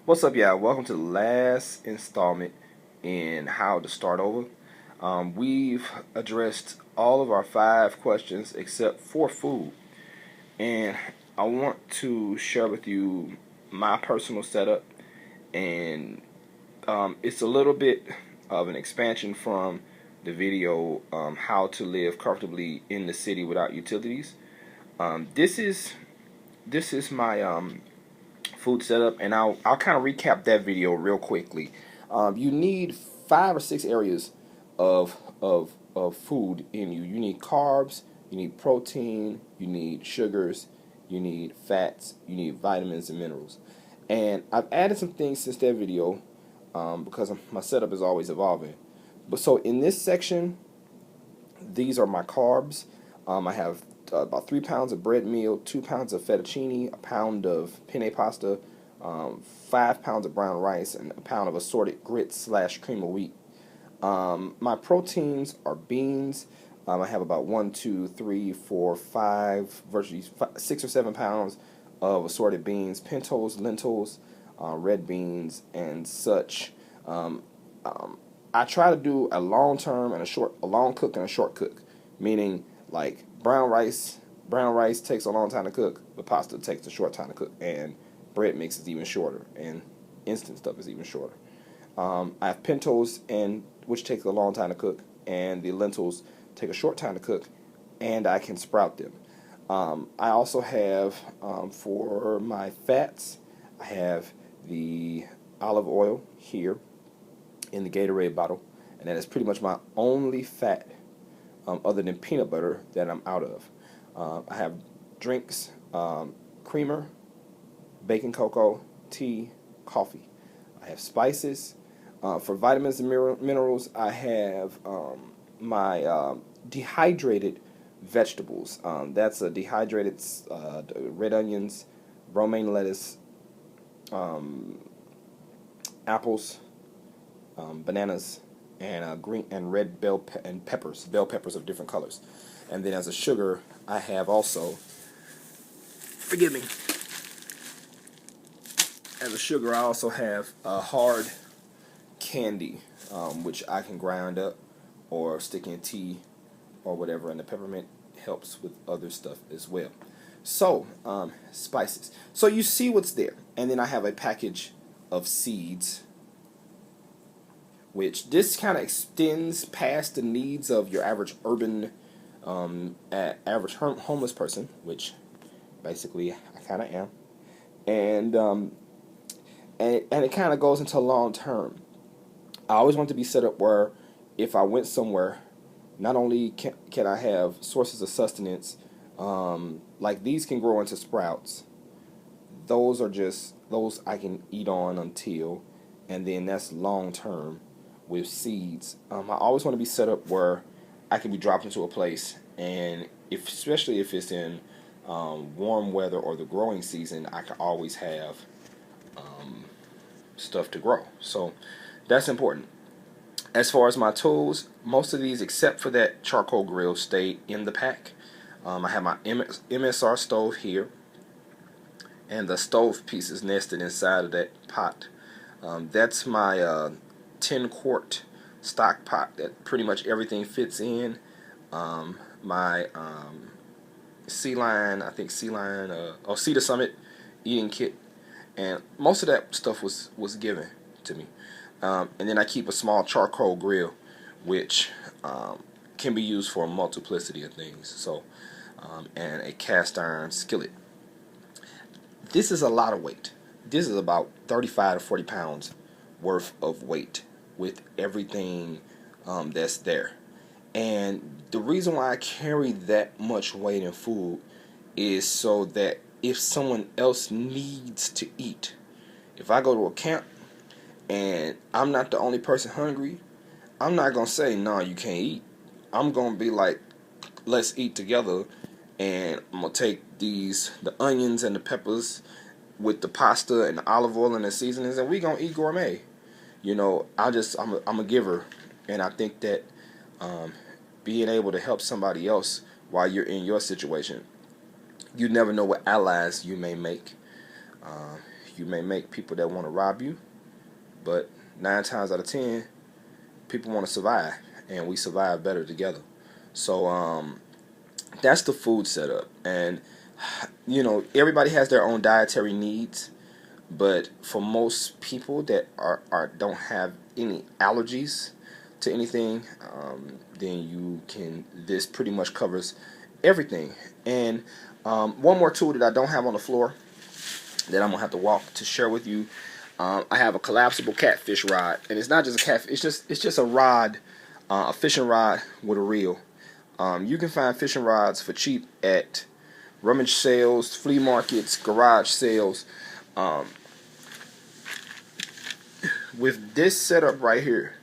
What's up, y'all? Welcome to the last installment in How to Start Over. We've addressed all of our 5 questions except for food, and I want to share with you my personal setup, and it's a little bit of an expansion from the video How to Live Comfortably in the City Without Utilities. This is my food setup, and I'll kind of recap that video real quickly. You need 5 or 6 areas of food in you. You need carbs, you need protein, you need sugars, you need fats, you need vitamins and minerals. And I've added some things since that video because my setup is always evolving. But so in this section, these are my carbs. I have about 3 pounds of bread meal, 2 pounds of fettuccine, a pound of penne pasta, 5 pounds of brown rice, and a pound of assorted grits/cream of wheat. My proteins are beans. I have about 1, 2, 3, 4, 5, virtually 6 or 7 pounds of assorted beans, pintos, lentils, red beans, and such. I try to do a long term and a long cook and a short cook, meaning like brown rice. Brown rice takes a long time to cook, but pasta takes a short time to cook, and bread mix is even shorter, and instant stuff is even shorter. I have pintos, and which takes a long time to cook, and the lentils take a short time to cook, and I can sprout them. I also have for my fats, I have the olive oil here in the Gatorade bottle, and that is pretty much my only fat other than peanut butter that I'm out of. I have drinks, creamer, baking cocoa, tea, coffee. I have spices. For vitamins and minerals, I have my dehydrated vegetables. That's a dehydrated red onions, romaine lettuce, apples, bananas, and green and red bell peppers of different colors. And then as a sugar, I have also, forgive me, as a sugar I also have a hard candy, which I can grind up or stick in tea or whatever, and the peppermint helps with other stuff as well. So, spices. So you see what's there. And then I have a package of seeds, which this kind of extends past the needs of your average urban, average homeless person, which basically I kind of am, and it kind of goes into long term. I always want to be set up where if I went somewhere, not only can I have sources of sustenance, like these can grow into sprouts. Those I can eat on until, and then that's long term with seeds. I always want to be set up where I can be dropped into a place, and especially if it's in warm weather or the growing season, I can always have stuff to grow. So that's important. As far as my tools, most of these, except for that charcoal grill, stayed in the pack. I have my MSR stove here, and the stove piece is nested inside of that pot. That's my 10-quart stock pot that pretty much everything fits in. My Cedar Summit eating kit, and most of that stuff was given to me. And then I keep a small charcoal grill, which can be used for a multiplicity of things. So, and a cast iron skillet. This is a lot of weight. This is about 35 to 40 pounds worth of weight with everything that's there. And the reason why I carry that much weight in food is so that if someone else needs to eat, if I go to a camp and I'm not the only person hungry, I'm not going to say, no, you can't eat. I'm going to be like, let's eat together, and I'm going to take the onions and the peppers with the pasta and the olive oil and the seasonings, and we going to eat gourmet. You know, I'm a giver, and I think that being able to help somebody else while you're in your situation, you never know what allies you may make. you may make people that want to rob you, but 9 times out of 10, people want to survive, and we survive better together. So that's the food setup. And everybody has their own dietary needs, but for most people that are don't have any allergies to anything, then this pretty much covers everything. And one more tool that I don't have on the floor that I'm gonna have to walk to share with you. I have a collapsible catfish rod, and it's not just a catfish. It's just a rod, a fishing rod with a reel. You can find fishing rods for cheap at rummage sales, flea markets, garage sales. With this setup right here,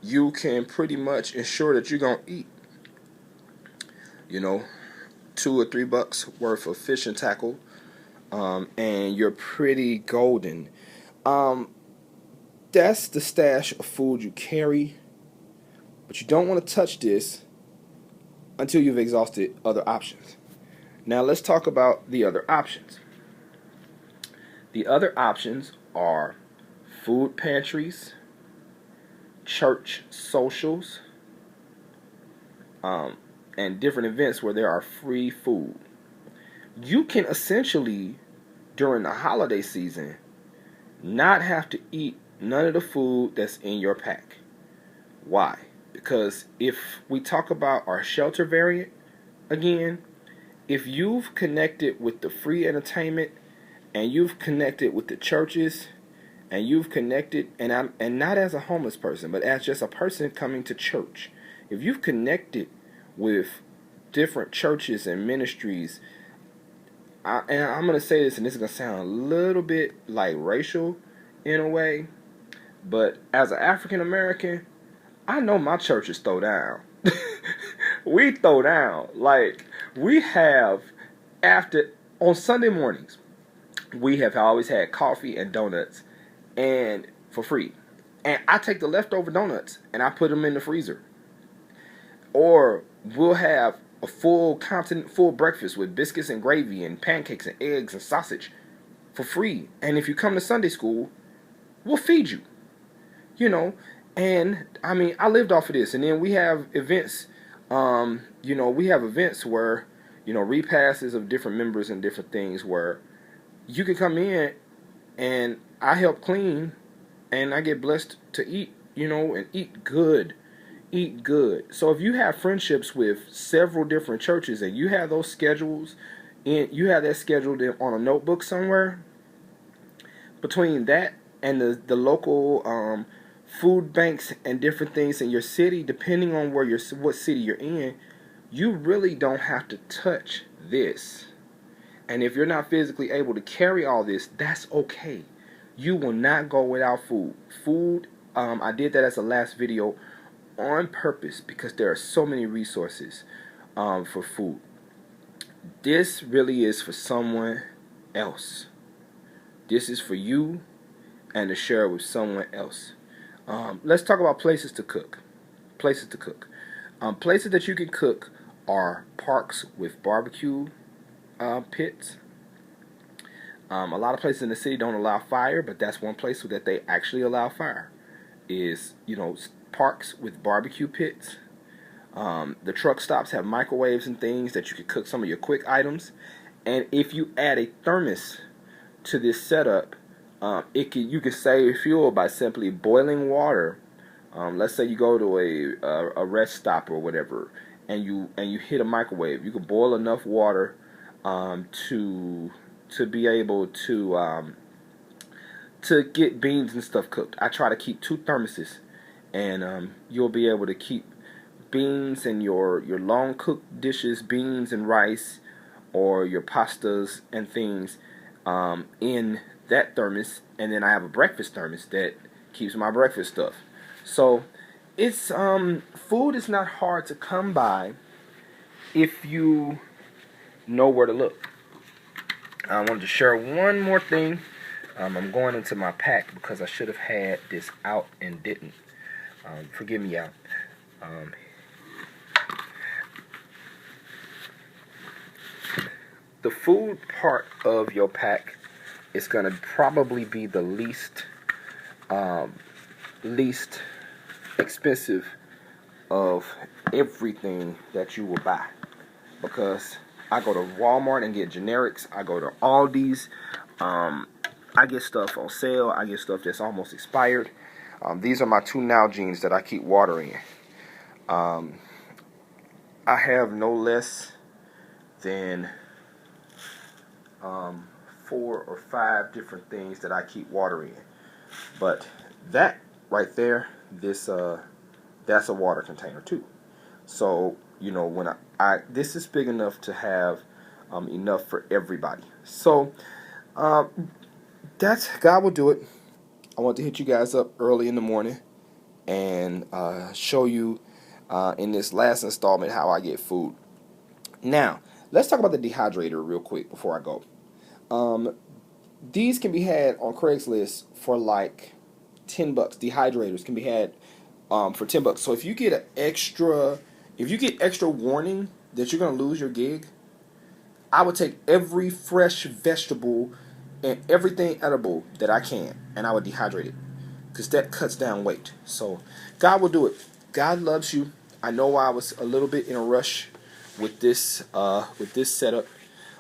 you can pretty much ensure that you're gonna eat, $2 or $3 worth of fishing tackle, and you're pretty golden. That's the stash of food you carry, but you don't want to touch this until you've exhausted other options. Now let's talk about the other options. The other options are food pantries, church socials, and different events where there are free food. You can essentially, during the holiday season, not have to eat none of the food that's in your pack. Why? Because if we talk about our shelter variant again, if you've connected with the free entertainment, and you've connected with the churches, and you've connected, and not as a homeless person, but as just a person coming to church, if you've connected with different churches and ministries, and I'm going to say this, and this is going to sound a little bit like racial in a way, but as an African American, I know my churches throw down. We throw down. Like, we have, on Sunday mornings, we have always had coffee and donuts, and for free. And I take the leftover donuts and I put them in the freezer. Or we'll have a full breakfast with biscuits and gravy and pancakes and eggs and sausage for free. And if you come to Sunday school, we'll feed you. And I mean, I lived off of this. And then we have events, we have events where, repasses of different members and different things where you can come in and I help clean and I get blessed to eat, and eat good. Eat good. So if you have friendships with several different churches and you have those schedules, you have that scheduled on a notebook somewhere, between that and the local food banks and different things in your city, depending on what city you're in, you really don't have to touch this. And if you're not physically able to carry all this, that's okay. You will not go without food. I did that as a last video on purpose because there are so many resources for food. This really is for someone else. This is for you and to share with someone else. Let's talk about places to cook. Places to cook. Places that you can cook are parks with barbecue pits. A lot of places in the city don't allow fire, but that's one place that they actually allow fire. Is parks with barbecue pits. The truck stops have microwaves and things that you can cook some of your quick items. And if you add a thermos to this setup, you can save fuel by simply boiling water. Let's say you go to a rest stop or whatever, and you hit a microwave. You can boil enough water to be able to get beans and stuff cooked. I try to keep 2 thermoses, and you'll be able to keep beans and your long cooked dishes, beans and rice, or your pastas and things in that thermos. And then I have a breakfast thermos that keeps my breakfast stuff. So it's food is not hard to come by if you know where to look. I wanted to share one more thing. I'm going into my pack because I should have had this out and didn't. Forgive me, y'all. the food part of your pack is going to probably be the least expensive of everything that you will buy, because I go to Walmart and get generics. I go to Aldi's. I get stuff on sale. I get stuff that's almost expired. These are my 2 Nalgene's that I keep watering. I have no less than 4 or 5 different things that I keep watering. But that right there, that's a water container too. So when this is big enough to have enough for everybody. So that's God will do it. I want to hit you guys up early in the morning and show you in this last installment how I get food. Now, let's talk about the dehydrator real quick before I go. These can be had on Craigslist for like $10. Dehydrators can be had for $10. So if you get extra warning that you're gonna lose your gig, I would take every fresh vegetable and everything edible that I can, and I would dehydrate it, because that cuts down weight. So God will do it. God loves you. I know I was a little bit in a rush with this setup,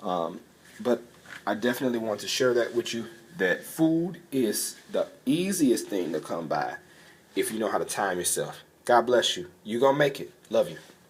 but I definitely want to share that with you, that food is the easiest thing to come by if you know how to time yourself. God bless you. You're going to make it. Love you.